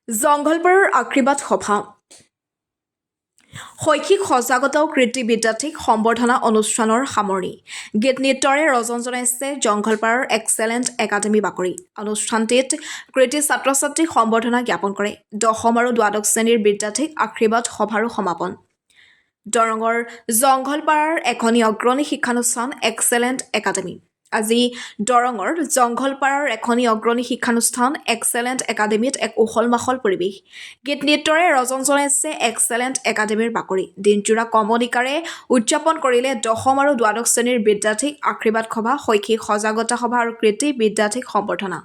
জংঘলপাৰৰ আশীৰ্বাদ সভা শৈক্ষিক সজাগতা আৰু কৃতি বিদ্যাৰ্থীক সম্বৰ্ধনা অনুষ্ঠানৰ সামৰণি গীত নৃত্যৰে ৰজন জনাইছে জংঘলপাৰৰ এক্সেলেণ্ট একাডেমী বাকৰি অনুষ্ঠানটিত কৃতি ছাত্ৰ ছাত্ৰীক সম্বৰ্ধনা জ্ঞাপন কৰে দশম আৰু দ্বাদশ শ্ৰেণীৰ বিদ্যাৰ্থীক আশীৰ্বাদ সভাৰো সমাপন দৰঙৰ জংঘলপাৰাৰ এখনি অগ্ৰণী শিক্ষানুষ্ঠান এক্সেলেণ্ট একাডেমী আজি দৰঙৰ জংঘলপাৰাৰ এখনি অগ্ৰণী শিক্ষানুষ্ঠান এক্সেলেণ্ট একাডেমীত এক উখল মাখল পৰিৱেশ গীত নৃত্যৰে ৰজন জনাইছে এক্সেলেণ্ট একাডেমীৰ বাকৰি দিনজোৰা কমনিকাৰে উদযাপন কৰিলে দশম আৰু দ্বাদশ শ্ৰেণীৰ বিদ্যাৰ্থীক আশীৰ্বাদ সভা শৈক্ষিক সজাগতা সভা আৰু কৃতি বিদ্যাৰ্থীক সম্বৰ্ধনা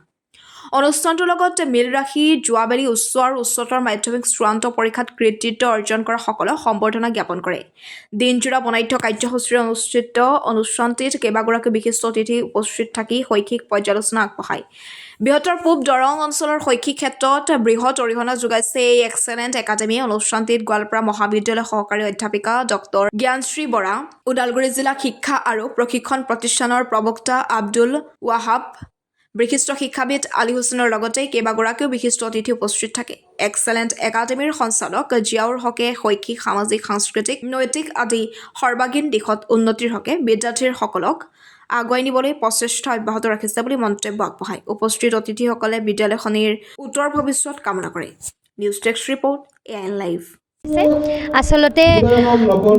অনুষ্ঠানটোৰ লগত মিল ৰাখি যোৱাবেলি উচ্চ আৰু উচ্চতৰ মাধ্যমিক চূড়ান্ত পৰীক্ষাত কৃতিত্ব অৰ্জন কৰা সকলক সম্বৰ্ধনা জ্ঞাপন কৰে দিনজোৰা বনাঢ্য কাৰ্যসূচীৰে অনুষ্ঠিত অনুষ্ঠানটিত কেইবাগৰাকী বিশিষ্ট অতিথি উপস্থিত থাকি শৈক্ষিক পৰ্যালোচনা আগবঢ়ায় বৃহত্তৰ পূব দৰং অঞ্চলৰ শৈক্ষিক ক্ষেত্ৰত বৃহৎ অৰিহণা যোগাইছে এই এক্সেলেণ্ট একাডেমীয়ে অনুষ্ঠানটিত গোৱালপাৰা মহাবিদ্যালয়ৰ সহকাৰী অধ্যাপিকা ডক্টৰ জ্ঞানশ্ৰী বৰা ওদালগুৰি জিলা শিক্ষা আৰু প্ৰশিক্ষণ প্ৰতিষ্ঠানৰ প্ৰবক্তা আব্দুল ৱাহাব বিশিষ্ট শিক্ষাবিদ আলী হুছেইনৰ লগতে কেইবাগৰাকীও বিশিষ্ট অতিথি উপস্থিত থাকে এক্সেলেণ্ট একাডেমীৰ সঞ্চালক জিয়াউৰ হকে শৈক্ষিক সামাজিক সাংস্কৃতিক নৈতিক আদি সৰ্বাংগীন দিশত উন্নতিৰ হকে বিদ্যাৰ্থীসকলক আগুৱাই নিবলৈ প্ৰচেষ্টা অব্যাহত ৰাখিছে বুলি মন্তব্য আগবঢ়ায় উপস্থিত অতিথিসকলে বিদ্যালয়খনিৰ উত্তৰ ভৱিষ্যত কামনা কৰে news desk report AN live আচলতে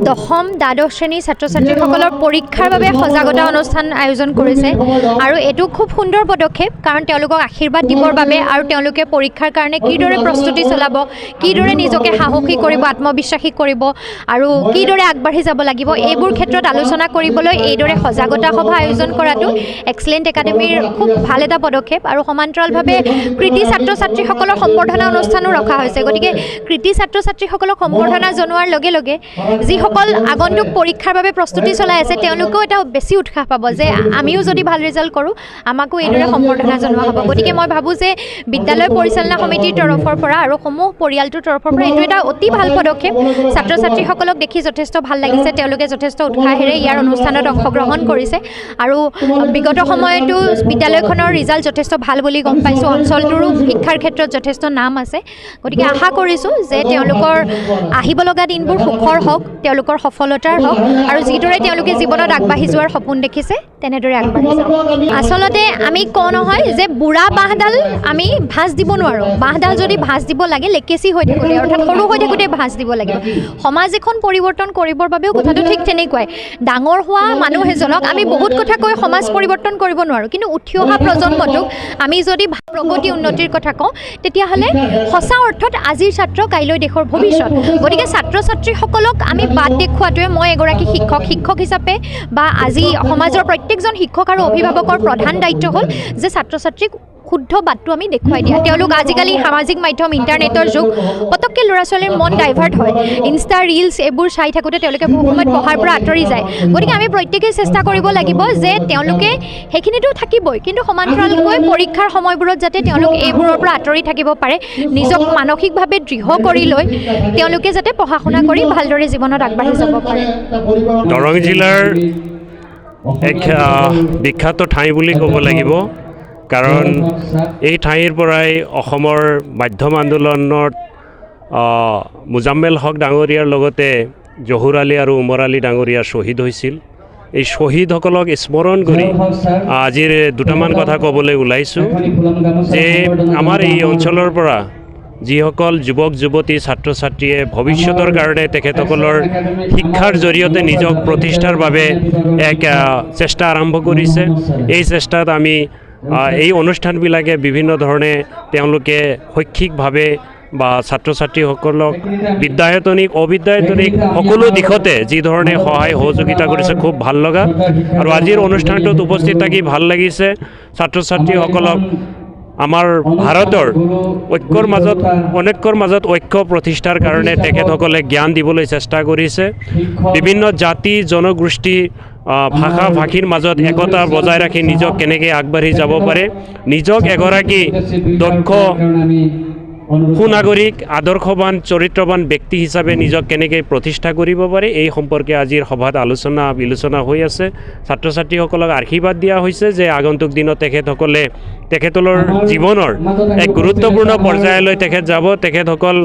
দশম দ্বাদশ শ্ৰেণীৰ ছাত্ৰ ছাত্ৰীসকলৰ পৰীক্ষাৰ বাবে সজাগতা অনুষ্ঠান আয়োজন কৰিছে আৰু এইটো খুব সুন্দৰ পদক্ষেপ কাৰণ তেওঁলোকক আশীৰ্বাদ দিবৰ বাবে আৰু তেওঁলোকে পৰীক্ষাৰ কাৰণে কিদৰে প্ৰস্তুতি চলাব কিদৰে নিজকে সাহসী কৰিব আত্মবিশ্বাসী কৰিব আৰু কিদৰে আগবাঢ়ি যাব লাগিব এইবোৰ ক্ষেত্ৰত আলোচনা কৰিবলৈ এইদৰে সজাগতা সভা আয়োজন কৰাটো এক্সেলেণ্ট একাডেমীৰ খুব ভাল এটা পদক্ষেপ আৰু সমান্তৰালভাৱে কৃতি ছাত্ৰ ছাত্ৰীসকলৰ সম্বৰ্ধনা অনুষ্ঠানো ৰখা হৈছে গতিকে কৃতি ছাত্ৰ ছাত্ৰীসকলক সম্বৰ্ধনা জনোৱাৰ লগে লগে যিসকল আগন্তুক পৰীক্ষাৰ বাবে প্ৰস্তুতি চলাই আছে তেওঁলোকেও এটা বেছি উৎসাহ পাব যে আমিও যদি ভাল ৰিজাল্ট কৰোঁ আমাকো এইদৰে সম্বৰ্ধনা জনোৱা হ'ব গতিকে মই ভাবোঁ যে বিদ্যালয় পৰিচালনা সমিতিৰ তৰফৰ পৰা আৰু সমূহ পৰিয়ালটোৰ তৰফৰ পৰা এইটো এটা অতি ভাল পদক্ষেপ ছাত্ৰ ছাত্ৰীসকলক দেখি যথেষ্ট ভাল লাগিছে তেওঁলোকে যথেষ্ট উৎসাহেৰে ইয়াৰ অনুষ্ঠানত অংশগ্ৰহণ কৰিছে আৰু বিগত সময়তো বিদ্যালয়খনৰ ৰিজাল্ট যথেষ্ট ভাল বুলি গম পাইছোঁ অঞ্চলটোৰো শিক্ষাৰ ক্ষেত্ৰত যথেষ্ট নাম আছে গতিকে আশা কৰিছোঁ যে তেওঁলোকৰ আহিব লগা দিনবোৰ সুখৰ হওক তেওঁলোকৰ সফলতাৰ হওক আৰু যিদৰে তেওঁলোকে জীৱনত আগবাঢ়ি যোৱাৰ সপোন দেখিছে তেনেদৰে আগবাঢ়ি যাওক আচলতে আমি কওঁ নহয় যে বুঢ়া বাঁহডাল আমি ভাঁজ দিব নোৱাৰোঁ বাঁহডাল যদি ভাঁজ দিব লাগে লেকেচি হৈ থাকোঁতে অৰ্থাৎ সৰু হৈ থাকোঁতে ভাঁজ দিব লাগিব সমাজ এখন পৰিৱৰ্তন কৰিবৰ বাবেও কথাটো ঠিক তেনেকুৱাই ডাঙৰ হোৱা মানুহ এজনক আমি বহুত কথা কৈ সমাজ পৰিৱৰ্তন কৰিব নোৱাৰোঁ কিন্তু উঠি অহা প্ৰজন্মটোক আমি যদি প্ৰগতি উন্নতিৰ কথা কওঁ তেতিয়াহ'লে সঁচা অৰ্থত আজিৰ ছাত্ৰ কাইলৈ দেশৰ ভৱিষ্যত গতিকে ছাত্ৰ ছাত্ৰীসকলক আমি বাট দেখুৱাটোৱে মই এগৰাকী শিক্ষক হিচাপে বা আজি সমাজৰ প্ৰত্যেকজন শিক্ষক আৰু অভিভাৱকৰ প্ৰধান দায়িত্ব হ'ল যে ছাত্ৰ ছাত্ৰীক শুদ্ধ বাটটো আমি দেখুৱাই দিয়া তেওঁলোক আজিকালি সামাজিক মাধ্যম ইণ্টাৰনেটৰ যুগ পটককৈ ল'ৰা ছোৱালীৰ মন ডাইভাৰ্ট হয় ইনষ্টা ৰিলছ এইবোৰ চাই থাকোঁতে তেওঁলোকে বহু সময়ত পঢ়াৰ পৰা আঁতৰি যায় গতিকে আমি প্ৰত্যেকেই চেষ্টা কৰিব লাগিব যে তেওঁলোকে সেইখিনিতো থাকিবই কিন্তু সমান্তৰালকৈ পৰীক্ষাৰ সময়বোৰত যাতে তেওঁলোক এইবোৰৰ পৰা আঁতৰি থাকিব পাৰে নিজক মানসিকভাৱে দৃঢ় কৰি লৈ তেওঁলোকে যাতে পঢ়া শুনা কৰি ভালদৰে জীৱনত আগবাঢ়ি যাব পাৰে দৰং জিলাৰ এক বিখ্যাত ঠাই বুলি ক'ব লাগিব কাৰণ এই ঠাইৰ পৰাই অসমৰ মাধ্যম আন্দোলনত মুজাম্মেল হক ডাঙৰীয়াৰ লগতে জহুৰ আলী আৰু উমৰ আলী ডাঙৰীয়া শ্বহীদ হৈছিল এই শ্বহীদসকলক স্মৰণ কৰি আজিৰ দুটামান কথা ক'বলৈ ওলাইছোঁ যে আমাৰ এই অঞ্চলৰ পৰা যিসকল যুৱক যুৱতী ছাত্ৰ ছাত্ৰীয়ে ভৱিষ্যতৰ কাৰণে তেখেতসকলৰ শিক্ষাৰ জৰিয়তে নিজক প্ৰতিষ্ঠাৰ বাবে এক চেষ্টা আৰম্ভ কৰিছে এই চেষ্টাত আমি এই অনুষ্ঠানবিলাকে বিভিন্ন ধৰণে তেওঁলোকে শৈক্ষিকভাৱে বা ছাত্ৰ ছাত্ৰীসকলক বিদ্যায়তনিক অবিদ্যায়তনিক সকলো দিশতে যি ধৰণে সহায় সহযোগিতা কৰিছে খুব ভাল লগা আৰু আজিৰ অনুষ্ঠানটোত উপস্থিত থাকি ভাল লাগিছে ছাত্ৰ ছাত্ৰীসকলক আমাৰ ভাৰতৰ অনৈক্যৰ মাজত ঐক্য প্ৰতিষ্ঠাৰ কাৰণে তেখেতসকলে জ্ঞান দিবলৈ চেষ্টা কৰিছে বিভিন্ন জাতি জনগোষ্ঠী ভাষা ভাষীৰ মাজত একতা বজাই ৰাখি নিজক কেনেকৈ আগবাঢ়ি যাব পাৰে নিজক এগৰাকী দক্ষ সুনাগৰিক আদৰ্শৱান চৰিত্ৰৱান ব্যক্তি হিচাপে নিজক কেনেকৈ প্ৰতিষ্ঠা কৰিব পাৰে এই সম্পৰ্কে আজিৰ সভাত আলোচনা বিলোচনা হৈ আছে ছাত্ৰ ছাত্ৰীসকলক আশীৰ্বাদ দিয়া হৈছে যে আগন্তুক দিনত তেখেতসকলে তেখেতলৰ জীৱনৰ এক গুৰুত্বপূৰ্ণ পৰ্যায়লৈ তেখেত যাব। তেখেতসকল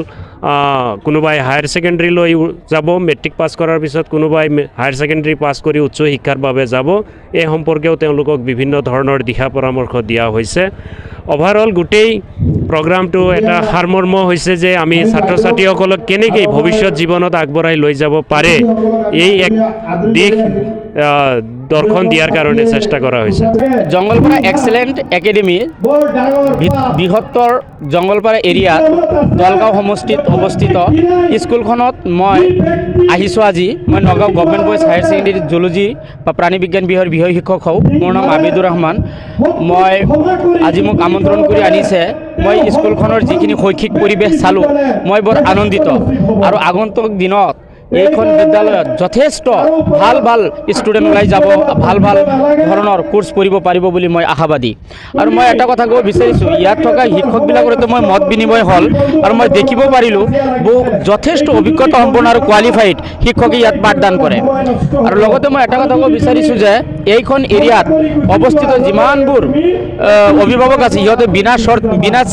কোনোবাই হায়াৰ ছেকেণ্ডেৰীলৈ যাব, মেট্ৰিক পাছ কৰাৰ পিছত কোনোবাই হায়াৰ ছেকেণ্ডেৰী পাছ কৰি উচ্চ শিক্ষাৰ বাবে যাব। এই সম্পৰ্কেও তেওঁলোকক বিভিন্ন ধৰণৰ দিহা পৰামৰ্শ দিয়া হৈছে। অভাৰঅল গোটেই প্ৰগ্ৰামটো এটা সাৰমৰ্ম হৈছে যে আমি ছাত্ৰ ছাত্ৰীসকলক কেনেকৈ ভৱিষ্যত জীৱনত আগবঢ়াই লৈ যাব পাৰে এই এক দিশ দৰ্শন দিয়াৰ কাৰণে চেষ্টা কৰা হৈছে। জঙ্গলপাৰা এক্সেলেণ্ট একাডেমি বৃহত্তৰ জঙ্গলপাৰা এৰিয়াত দলগাঁও সমষ্টিত অৱস্থিত। স্কুলখনত মই আহিছোঁ আজি। মই Nagaon government boys higher secondary zoology বা প্ৰাণী বিজ্ঞান বিষয়ৰ বিষয় শিক্ষক হওঁ। মোৰ নাম আবিদুৰ ৰহমান। মই আজি মোক আমন্ত্ৰণ কৰি আনিছে। মই স্কুলখনৰ যিখিনি শৈক্ষিক পৰিৱেশ চালোঁ, মই বৰ আনন্দিত। আৰু আগন্তুক দিনত এইখন বিদ্যালয়ত যথেষ্ট ভাল ভাল ষ্টুডেণ্ট ওলাই যাব, ভাল ভাল ধৰণৰ কোৰ্চ পঢ়িব পাৰিব বুলি মই আশাবাদী। আৰু মই এটা কথা ক'ব বিচাৰিছোঁ, ইয়াত থকা শিক্ষকবিলাকৰ সৈতে মই মত বিনিময় হ'ল আৰু মই দেখিব পাৰিলোঁ যথেষ্ট অভিজ্ঞতা সম্পন্ন আৰু কোৱালিফাইড শিক্ষকে ইয়াত পাঠদান কৰে। আৰু লগতে মই এটা কথা ক'ব বিচাৰিছোঁ যে এইখন এৰিয়াত অৱস্থিত যিমানবোৰ অভিভাৱক আছে, সিহঁতে বিনা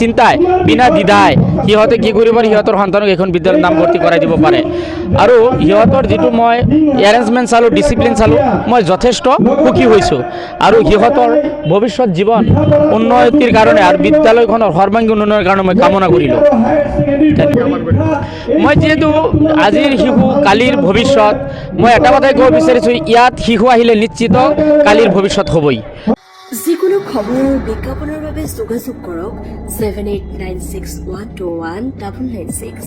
চিন্তাই, বিনা দ্বিধাই সিহঁতে কি কৰিব পাৰে, সিহঁতৰ সন্তানক এইখন বিদ্যালয়ত নামভৰ্তি কৰাই দিব পাৰে। আৰু সিহঁতৰ যিটো মই এৰেঞ্জমেণ্ট চালোঁ, ডিচিপ্লিন চালোঁ, মই যথেষ্ট সুখী হৈছোঁ। আৰু সিহঁতৰ ভৱিষ্যত জীৱন উন্নতিৰ কাৰণে আৰু বিদ্যালয়খনৰ সৰ্বাংগীন উন্নয়নৰ কাৰণে মই কামনা কৰিলোঁ। মই যিহেতু আজিৰ শিশু কালিৰ ভৱিষ্যত, মই এটা কথাই ক'ব বিচাৰিছোঁ, ইয়াত শিশু আহিলে নিশ্চিত কালিৰ ভৱিষ্যত হ'বই। যিকোনো খবৰ আৰু বিজ্ঞাপনৰ বাবে যোগাযোগ কৰক 7896121996।